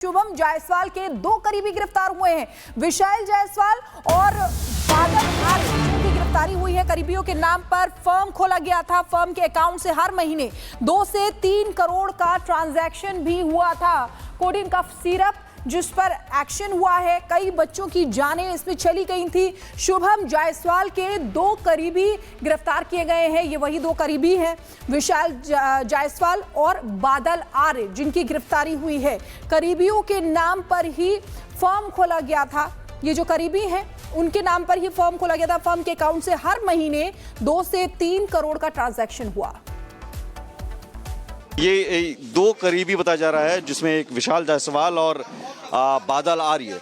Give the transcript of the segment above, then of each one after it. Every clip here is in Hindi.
शुभम जायसवाल के दो करीबी गिरफ्तार हुए हैं। विशाल जायसवाल और बादल आर्य की गिरफ्तारी हुई है। करीबियों के नाम पर फर्म खोला गया था। फर्म के अकाउंट से हर महीने 2 से 3 करोड़ का ट्रांजैक्शन भी हुआ था। कोडीन कफ सिरप जिस पर एक्शन हुआ है, कई बच्चों की जानें इसमें चली गई थी। शुभम जायसवाल के 2 करीबी गिरफ्तार किए गए हैं। ये वही 2 करीबी हैं, विशाल जायसवाल और बादल आर्य, जिनकी गिरफ्तारी हुई है। करीबियों के नाम पर ही फर्म खोला गया था। ये जो करीबी हैं उनके नाम पर ही फर्म खोला गया था। फर्म के अकाउंट से हर महीने 2 से 3 करोड़ का ट्रांजैक्शन हुआ। ये 2 करीबी बताया जा रहा है, जिसमें एक विशाल जायसवाल और बादल आर्य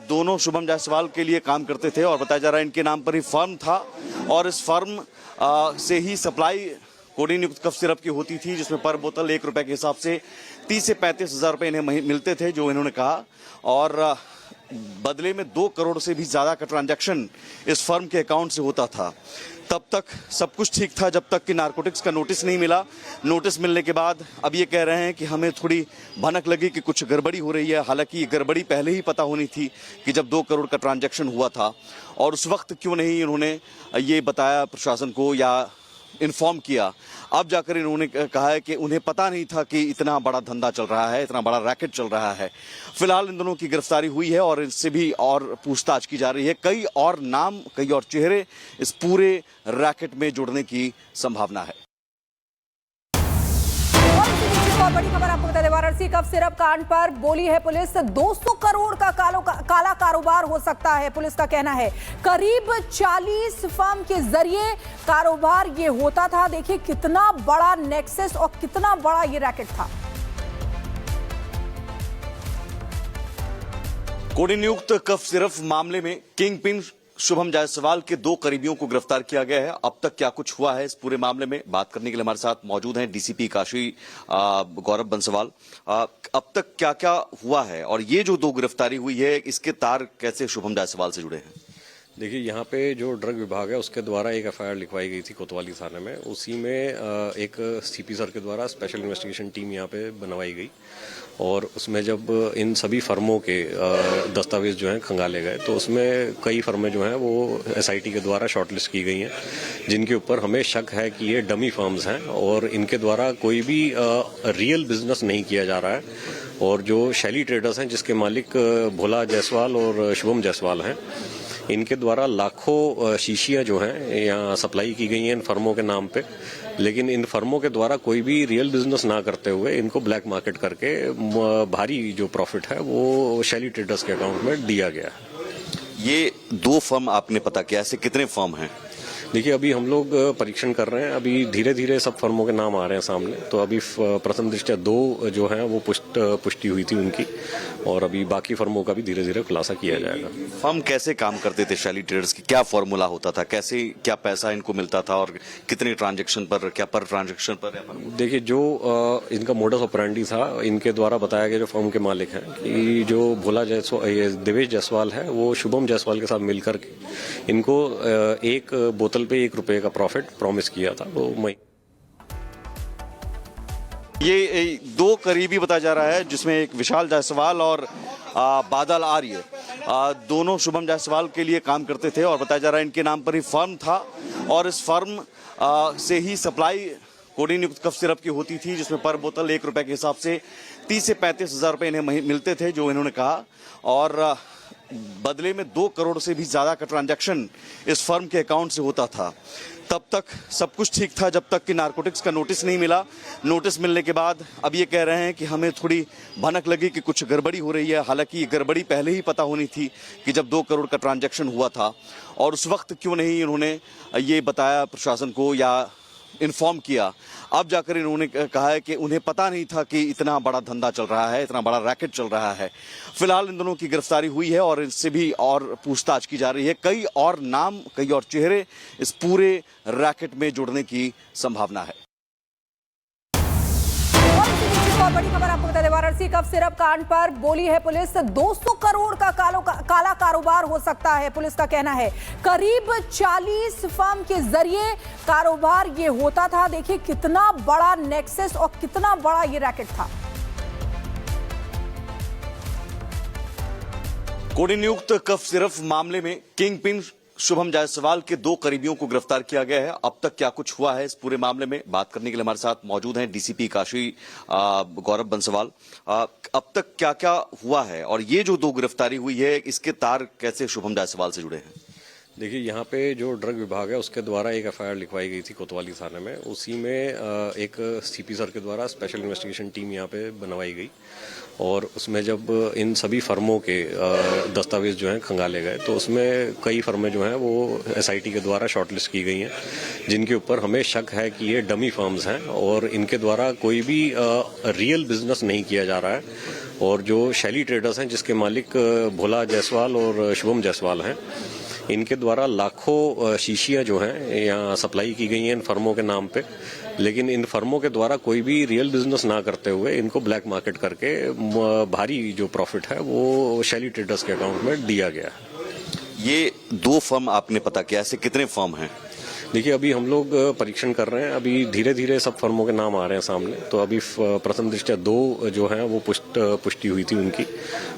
दोनों शुभम जायसवाल के लिए काम करते थे और बताया जा रहा है इनके नाम पर ही फर्म था और इस फर्म से ही सप्लाई कोडीन युक्त कफ सिरप की होती थी, जिसमें पर बोतल 1 रुपए के हिसाब से 30 से 35 हज़ार रुपए इन्हें मिलते थे, जो इन्होंने कहा। और बदले में 2 करोड़ से भी ज्यादा का ट्रांजैक्शन इस फर्म के अकाउंट से होता था। तब तक सब कुछ ठीक था, जब तक कि नारकोटिक्स का नोटिस नहीं मिला। नोटिस मिलने के बाद अब ये कह रहे हैं कि हमें थोड़ी भनक लगी कि कुछ गड़बड़ी हो रही है। हालांकि ये गड़बड़ी पहले ही पता होनी थी कि जब 2 करोड़ का ट्रांजैक्शन हुआ था, और उस वक्त क्यों नहीं इन्होंने ये बताया प्रशासन को या इन्फॉर्म किया। अब जाकर इन्होंने कहा है कि उन्हें पता नहीं था कि इतना बड़ा धंधा चल रहा है, इतना बड़ा रैकेट चल रहा है। फिलहाल इन दोनों की गिरफ्तारी हुई है और इनसे भी और पूछताछ की जा रही है। कई और नाम, कई और चेहरे इस पूरे रैकेट में जुड़ने की संभावना है। और बड़ी खबर आपको बता दें, वाराणसी कफ सिरप कांड पर बोली है पुलिस। 200 करोड़ का काला कारोबार हो सकता है, पुलिस का कहना है। करीब 40 फर्म के जरिए कारोबार ये होता था। देखिए कितना बड़ा नेक्सस और कितना बड़ा ये रैकेट था। कोडीन युक्त कफ सिरप मामले में किंग पिन शुभम जायसवाल के 2 करीबियों को गिरफ्तार किया गया है। अब तक क्या कुछ हुआ है इस पूरे मामले में बात करने के लिए हमारे साथ मौजूद हैं डीसीपी काशी गौरव बंसवाल। अब तक क्या क्या हुआ है और ये जो 2 गिरफ्तारी हुई है, इसके तार कैसे शुभम जायसवाल से जुड़े हैं? देखिए, यहाँ पे जो ड्रग विभाग है उसके द्वारा एक एफआईआर लिखवाई गई थी कोतवाली थाने में। उसी में एक सीपी सर के द्वारा स्पेशल इन्वेस्टिगेशन टीम यहाँ पे बनवाई गई और उसमें जब इन सभी फर्मों के दस्तावेज जो हैं खंगाले गए, तो उसमें कई फर्में जो हैं वो एसआईटी के द्वारा शॉर्टलिस्ट की गई हैं, जिनके ऊपर हमें शक है कि ये डमी फर्म्स हैं और इनके द्वारा कोई भी रियल बिजनेस नहीं किया जा रहा है। और जो शैली ट्रेडर्स हैं, जिसके मालिक भोला जायसवाल और शुभम जायसवाल हैं, इनके द्वारा लाखों शीशियां जो हैं यहाँ सप्लाई की गई हैं इन फर्मों के नाम पे। लेकिन इन फर्मों के द्वारा कोई भी रियल बिजनेस ना करते हुए इनको ब्लैक मार्केट करके भारी जो प्रॉफिट है वो शैली ट्रेडर्स के अकाउंट में दिया गया है। ये 2 फर्म आपने पता किया, ऐसे कितने फर्म हैं? देखिए, अभी हम लोग परीक्षण कर रहे हैं। अभी धीरे धीरे सब फर्मों के नाम आ रहे हैं सामने। तो अभी प्रथम दृष्टया 2 जो हैं वो पुष्टि हुई थी उनकी, और अभी बाकी फर्मों का भी धीरे धीरे खुलासा किया जाएगा। फर्म कैसे काम करते थे शैली ट्रेडर्स की? क्या फॉर्मूला होता था? कैसे क्या पैसा इनको मिलता था और कितने ट्रांजेक्शन पर, क्या पर ट्रांजेक्शन पर? देखिए, जो इनका मोडस ऑपरेंडी था, इनके द्वारा बताया गया जो फर्म के मालिक हैं कि जो भोला जायसवाल, देवेश जायसवाल है, वो शुभम जायसवाल के साथ मिलकर के इनको एक बोतल पे 1 रुपए का प्रॉफिट प्रॉमिस किया था। वो ये 2 करीबी बताया जा रहा है, जिसमें एक विशाल जायसवाल और बादल आर्य दोनों शुभम जायसवाल के लिए काम करते थे और बताया जा रहा है इनके नाम पर ही फर्म था और इस फर्म से ही सप्लाई कोडीन युक्त कफ सिरप की होती थी, जिसमें पर बोतल 1 रुपए के हिसाब से 30 से 35 हज़ार रुपए इन्हें मिलते थे, जो इन्होंने कहा। और बदले में 2 करोड़ से भी ज्यादा का ट्रांजैक्शन इस फर्म के अकाउंट से होता था। तब तक सब कुछ ठीक था, जब तक कि नारकोटिक्स का नोटिस नहीं मिला। नोटिस मिलने के बाद अब ये कह रहे हैं कि हमें थोड़ी भनक लगी कि कुछ गड़बड़ी हो रही है। हालांकि ये गड़बड़ी पहले ही पता होनी थी कि जब 2 करोड़ का ट्रांजैक्शन हुआ था, और उस वक्त क्यों नहीं इन्होंने ये बताया प्रशासन को या इन्फॉर्म किया। अब जाकर इन्होंने कहा है कि उन्हें पता नहीं था कि इतना बड़ा धंधा चल रहा है, इतना बड़ा रैकेट चल रहा है। फिलहाल इन दोनों की गिरफ्तारी हुई है और इनसे भी और पूछताछ की जा रही है। कई और नाम, कई और चेहरे इस पूरे रैकेट में जुड़ने की संभावना है। और बड़ी खबर आपको बता दें, वाराणसी कफ सिरप कांड पर बोली है पुलिस। 200 करोड़ का काला कारोबार हो सकता है, पुलिस का कहना है। करीब 40 फर्म के जरिए कारोबार ये होता था। देखिए कितना बड़ा नेक्सस और कितना बड़ा ये रैकेट था। कोड़ी नियुक्त कफ सिरफ मामले में किंग पिन शुभम जायसवाल के 2 करीबियों को गिरफ्तार किया गया है। अब तक क्या कुछ हुआ है इस पूरे मामले में बात करने के लिए हमारे साथ मौजूद हैं डीसीपी काशी गौरव बंसवाल। अब तक क्या क्या हुआ है और ये जो 2 गिरफ्तारी हुई है इसके तार कैसे शुभम जायसवाल से जुड़े हैं? देखिए, यहाँ पे जो ड्रग विभाग है उसके द्वारा एक एफआईआर लिखवाई गई थी कोतवाली थाने में। उसी में एक सीपी सर के द्वारा स्पेशल इन्वेस्टिगेशन टीम यहाँ पे बनवाई गई और उसमें जब इन सभी फर्मों के दस्तावेज जो हैं खंगाले गए तो उसमें कई फर्में जो हैं वो एसआईटी के द्वारा शॉर्टलिस्ट की गई हैं, जिनके ऊपर हमें शक है कि ये डमी फर्म्स हैं और इनके द्वारा कोई भी रियल बिजनेस नहीं किया जा रहा है। और जो शैली ट्रेडर्स हैं जिसके मालिक भोला जायसवाल और शुभम जायसवाल हैं, इनके द्वारा लाखों शीशियां जो हैं यहाँ सप्लाई की गई हैं इन फर्मों के नाम पे, लेकिन इन फर्मों के द्वारा कोई भी रियल बिजनेस ना करते हुए इनको ब्लैक मार्केट करके भारी जो प्रॉफिट है वो शैली ट्रेडर्स के अकाउंट में दिया गया है। ये 2 फर्म आपने पता किया, ऐसे कितने फर्म हैं? देखिए, अभी हम लोग परीक्षण कर रहे हैं, अभी धीरे धीरे सब फर्मों के नाम आ रहे हैं सामने। तो अभी प्रथम दृष्टया 2 जो हैं वो पुष्टि हुई थी उनकी,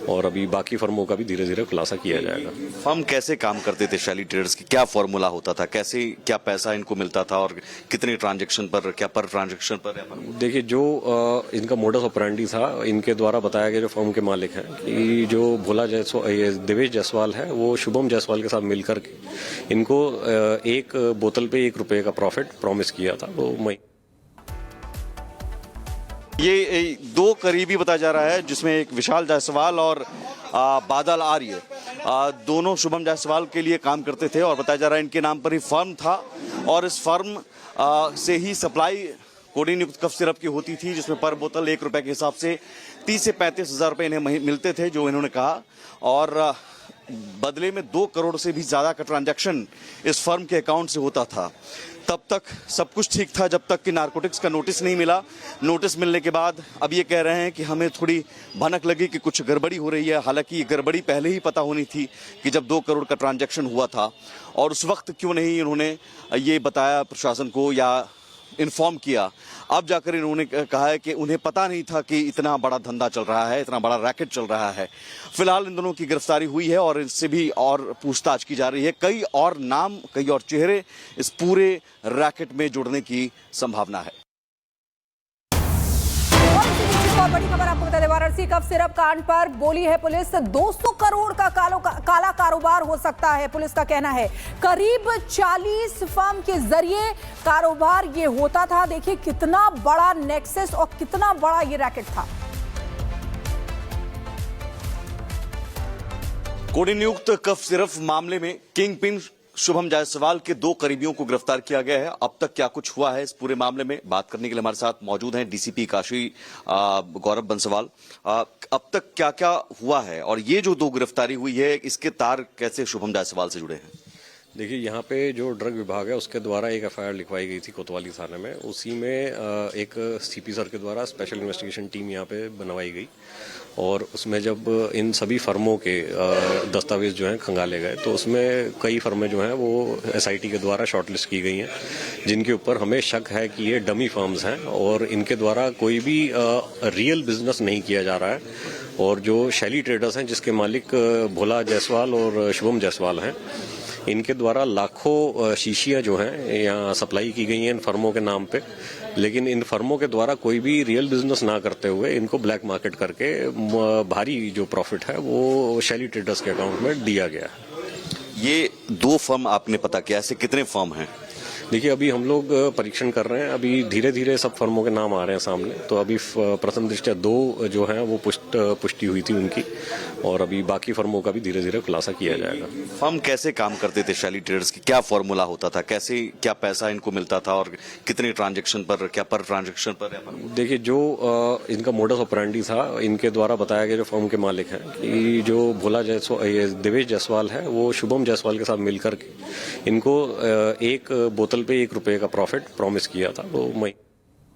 और अभी बाकी फर्मों का भी धीरे धीरे खुलासा किया जाएगा। फर्म कैसे काम करते थे शैली ट्रेडर्स की, क्या फॉर्मूला होता था, कैसे क्या पैसा इनको मिलता था और कितने ट्रांजेक्शन पर, क्या पर ट्रांजेक्शन पर? देखिए, जो इनका मोडस ऑपरेंडी था, इनके द्वारा बताया गया जो फर्म के मालिक हैं कि जो भोला जायसवाल, देवेश जायसवाल है, वो शुभम जायसवाल के साथ मिलकर के इनको एक बोतल पे ₹1 का प्रॉफिट प्रॉमिस किया था। वो ये 2 करीबी बताया जा रहा है जिसमें एक विशाल जायसवाल और बादल आर्य, दोनों शुभम जायसवाल के लिए काम करते थे और बताया जा रहा है इनके नाम पर ही फर्म था और इस फर्म से ही सप्लाई कोड़ी नियुक्त कफ सिरप की होती थी, जिसमें पर बोतल ₹1 के हिसाब से 30 से 35 हजार रुपए इन्हें मिलते थे, जो इन्होंने कहा। और बदले में 2 करोड़ से भी ज्यादा का ट्रांजैक्शन इस फर्म के अकाउंट से होता था। तब तक सब कुछ ठीक था जब तक कि नारकोटिक्स का नोटिस नहीं मिला। नोटिस मिलने के बाद अब ये कह रहे हैं कि हमें थोड़ी भनक लगी कि कुछ गड़बड़ी हो रही है। हालांकि ये गड़बड़ी पहले ही पता होनी थी कि जब 2 करोड़ का ट्रांजैक्शन हुआ था, और उस वक्त क्यों नहीं इन्होंने ये बताया प्रशासन को या इन्फॉर्म किया। अब जाकर इन्होंने कहा है कि उन्हें पता नहीं था कि इतना बड़ा धंधा चल रहा है, इतना बड़ा रैकेट चल रहा है। फिलहाल इन दोनों की गिरफ्तारी हुई है और इनसे भी और पूछताछ की जा रही है। कई और नाम, कई और चेहरे इस पूरे रैकेट में जुड़ने की संभावना है। और बड़ी खबर आपको बता दें, वाराणसी कफ सिरप कांड पर बोली है पुलिस, 200 करोड़ का काला कारोबार हो सकता है। पुलिस का कहना है करीब 40 फर्म के जरिए कारोबार ये होता था। देखिए कितना बड़ा नेक्सस और कितना बड़ा ये रैकेट था। कोड़ी नियुक्त कफ सिरप मामले में किंग पिन शुभम जायसवाल के 2 करीबियों को गिरफ्तार किया गया है। अब तक क्या कुछ हुआ है इस पूरे मामले में बात करने के लिए हमारे साथ मौजूद हैं डीसीपी काशी गौरव बंसवाल। अब तक क्या क्या हुआ है और ये जो 2 गिरफ्तारी हुई है इसके तार कैसे शुभम जायसवाल से जुड़े हैं? देखिए, यहाँ पे जो ड्रग विभाग है उसके द्वारा एक एफआईआर लिखवाई गई थी कोतवाली थाने में। उसी में एक सीपी सर के द्वारा स्पेशल इन्वेस्टिगेशन टीम यहाँ पे बनवाई गई और उसमें जब इन सभी फर्मों के दस्तावेज जो हैं खंगाले गए तो उसमें कई फर्में जो हैं वो एसआईटी के द्वारा शॉर्टलिस्ट की गई हैं, जिनके ऊपर हमें शक है कि ये डमी फर्म्स हैं और इनके द्वारा कोई भी रियल बिजनेस नहीं किया जा रहा है। और जो शैली ट्रेडर्स हैं जिसके मालिक भोला जायसवाल और शुभम जायसवाल हैं, इनके द्वारा लाखों शीशियां जो हैं यहाँ सप्लाई की गई हैं इन फर्मों के नाम पे, लेकिन इन फर्मों के द्वारा कोई भी रियल बिजनेस ना करते हुए इनको ब्लैक मार्केट करके भारी जो प्रॉफिट है वो शैली ट्रेडर्स के अकाउंट में दिया गया है। ये 2 फर्म आपने पता किया, ऐसे कितने फर्म हैं? देखिए, अभी हम लोग परीक्षण कर रहे हैं, अभी धीरे धीरे सब फर्मों के नाम आ रहे हैं सामने। तो अभी प्रथम दृष्टया 2 जो हैं वो पुष्टि हुई थी उनकी, और अभी बाकी फर्मों का भी धीरे धीरे खुलासा किया जाएगा। फर्म कैसे काम करते थे शैली ट्रेडर्स की, क्या फॉर्मूला होता था, कैसे क्या पैसा इनको मिलता था और कितने ट्रांजेक्शन पर, क्या पर ट्रांजेक्शन पर? देखिए, जो इनका मोडस ऑपरेंडी था, इनके द्वारा बताया गया जो फर्म के मालिक हैं कि जो भोला जायसवाल, देवेश जायसवाल है, वो शुभम जायसवाल के साथ मिलकर के इनको एक बोतल पे ₹1 का प्रॉफिट प्रॉमिस किया था। वो